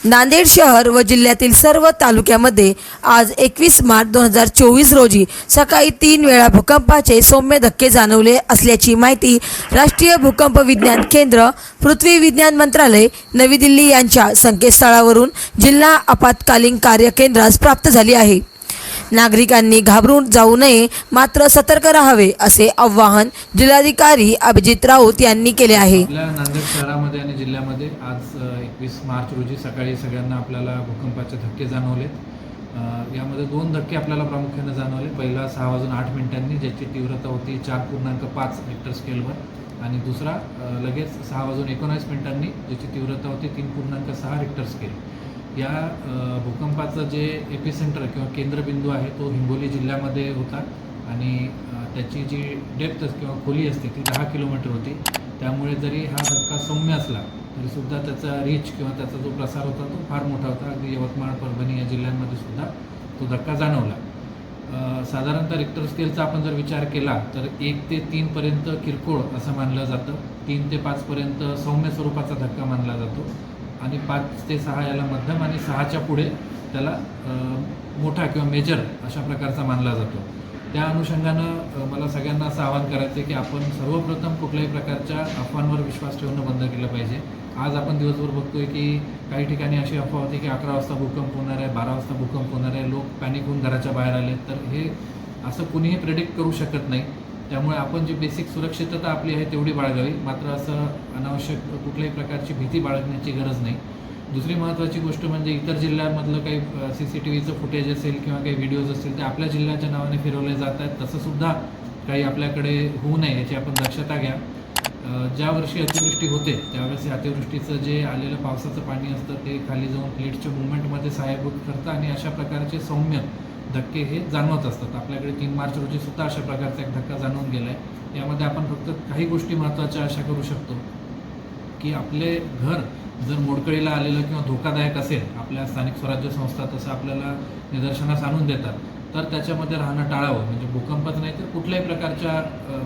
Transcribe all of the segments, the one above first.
नांदेड शहर व जिल्ह्यातील सर्व तालुक्यामध्ये आज 21 मार्च 2024 रोजी सकाळी 3 वेळा भूकंपाचे सौम्य धक्के जाणवले असल्याची माहिती राष्ट्रीय भूकंप विज्ञान केंद्र, पृथ्वी विज्ञान मंत्रालय, नवी दिल्ली यांच्या संकेतस्थळावरून जिल्हा आपत्कालीन कार्य केंद्रास प्राप्त झाली आहे। नागरिकांनी घाबरून जाऊ नये, मात्र सतर्क राहावे असे आवाहन जिल्हाधिकारी अभिजित राऊत यांनी केले आहे। आपल्या नांदेड शहरामध्ये आणि जिल्ह्यामध्ये आज 21 मार्च रोजी सकाळी सगळ्यांना आपल्याला भूकंपाचे धक्के जाणवलेत। यामध्ये 2 धक्के आपल्याला प्रामुख्याने जाणवले। पहिला 6:08 ज्याची तीव्रता होती 4.5 रिक्टर स्केलवर आणि दुसरा लगेच 6:19 ज्याची तीव्रता होती 3.6 रिक्टर स्केल। या भूकंपाचं जे एपिसेंटर किंवा केंद्रबिंदू आहे तो हिंगोली जिल्ह्यामध्ये होता आणि त्याची जी डेप्थ किंवा खोली असते ती 10 किलोमीटर होती। त्यामुळे जरी हा धक्का सौम्य असला तरीसुद्धा त्याचा रीच किंवा त्याचा जो प्रसार होता तो फार मोठा होता। अगदी यवतमाळ, परभणी या जिल्ह्यांमध्ये सुद्धा तो धक्का जाणवला। साधारणतः रिक्टर स्केलचा आपण जर विचार केला तर 1 ते 3 पर्यंत किरकोळ असं मानलं जातं, 3 ते 5 पर्यंत सौम्य स्वरूपाचा धक्का मानला जातो आणि 5 ते 6 याला मध्यम आणि 6च्या पुढे त्याला मोठा किंवा मेजर अशा प्रकारचा मानला जातो। त्या अनुषंगानं मला सगळ्यांना असं आवाहन करायचं आहे की आपण सर्वप्रथम कुठल्याही प्रकारच्या अफवांवर विश्वास ठेवणं बंद केलं पाहिजे। आज आपण दिवसभर बघतोय की काही ठिकाणी अशी अफवा होती की 11 वाजता भूकंप होणार आहे, 12 वाजता भूकंप होणार आहे, लोक पॅनिक होऊन घराच्या बाहेर आले। तर हे असं कुणीही प्रेडिक्ट करू शकत नाही। त्यामुळे आपण जी बेसिक सुरक्षितता आपली आहे तेवढी बाळगावी, मात्र असं अनावश्यक कुठल्याही प्रकारची भीती बाळगण्याची गरज नाही। दुसरी महत्त्वाची गोष्ट म्हणजे इतर जिल्ह्यांमधलं काही CCTVचं फुटेज असेल किंवा काही व्हिडिओज असतील ते आपल्या जिल्ह्याच्या नावाने फिरवले जात आहेत, तसंसुद्धा काही आपल्याकडे होऊ नये याची आपण दक्षता घ्या। ज्या वर्षी अतिवृष्टी होते त्यावेळेस अतिवृष्टीचं जे आलेलं पावसाचं पाणी असतं ते खाली जाऊन प्लेट्सच्या मुवमेंटमध्ये सहाय्यभूत करतं आणि अशा प्रकारचे सौम्य धक्के हे जाणवत असतात। आपल्याकडे 3 मार्च रोजी सुद्धा अशा प्रकारचा एक धक्का जाणवून गेला आहे। यामध्ये आपण फक्त काही गोष्टी महत्त्वाच्या अशा करू शकतो की आपले घर जर मोडकळीला आलेलं किंवा धोकादायक असेल, आपल्या स्थानिक स्वराज्य संस्था तसं आपल्याला निदर्शनास आणून देतात, तर त्याच्यामध्ये राहणं टाळावं। म्हणजे भूकंपच नाही तर कुठल्याही प्रकारच्या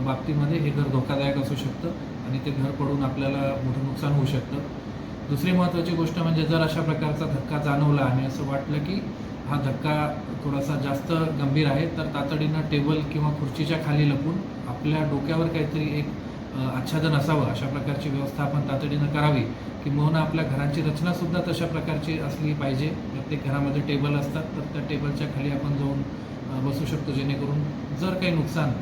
बाबतीमध्ये हे घर धोकादायक असू शकतं आणि ते घर पडून आपल्याला मोठं नुकसान होऊ शकतं। दुसरी महत्त्वाची गोष्ट म्हणजे जर अशा प्रकारचा धक्का जाणवला आणि असं वाटलं की हा धक्का थोडासा जास्त गंभीर आहे तर तातडीनं टेबल किंवा खुर्चीच्या खाली लपून आपल्या डोक्यावर काहीतरी एक आच्छादन असावं अशा प्रकारची व्यवस्था आपण तातडीनं करावी। किंवा आपल्या घरांची रचनासुद्धा तशा प्रकारची असली पाहिजे। प्रत्येक घरामध्ये टेबल असतात तर त्या टेबलच्या खाली आपण जाऊन बसू शकतो, जेणेकरून जर काही नुकसान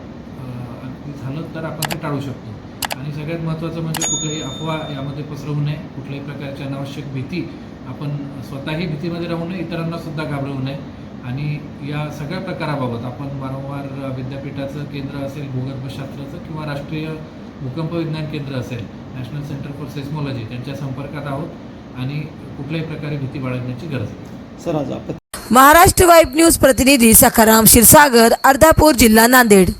झालं तर आपण ते टाळू शकतो। आणि सगळ्यात महत्त्वाचं म्हणजे कुठल्याही अफवा यामध्ये पसरवू नये, कुठल्याही प्रकारची अनावश्यक भीती आपण स्वतःही भीतीमध्ये राहू नये, इतरांनासुद्धा घाबरवू नये। आणि या सगळ्या प्रकाराबाबत आपण वारंवार विद्यापीठाचं केंद्र असेल भूगर्भशास्त्राचं किंवा राष्ट्रीय भूकंप विज्ञान केंद्र असेल, नॅशनल सेंटर फॉर सेस्मॉलॉजी त्यांच्या संपर्कात आहोत आणि कुठल्याही प्रकारे भीती बाळगण्याची गरज नाही। सर आज महाराष्ट्र वाईब न्यूज प्रतिनिधी सखाराम क्षीरसागर, अर्धापूर जिल्हा नांदेड।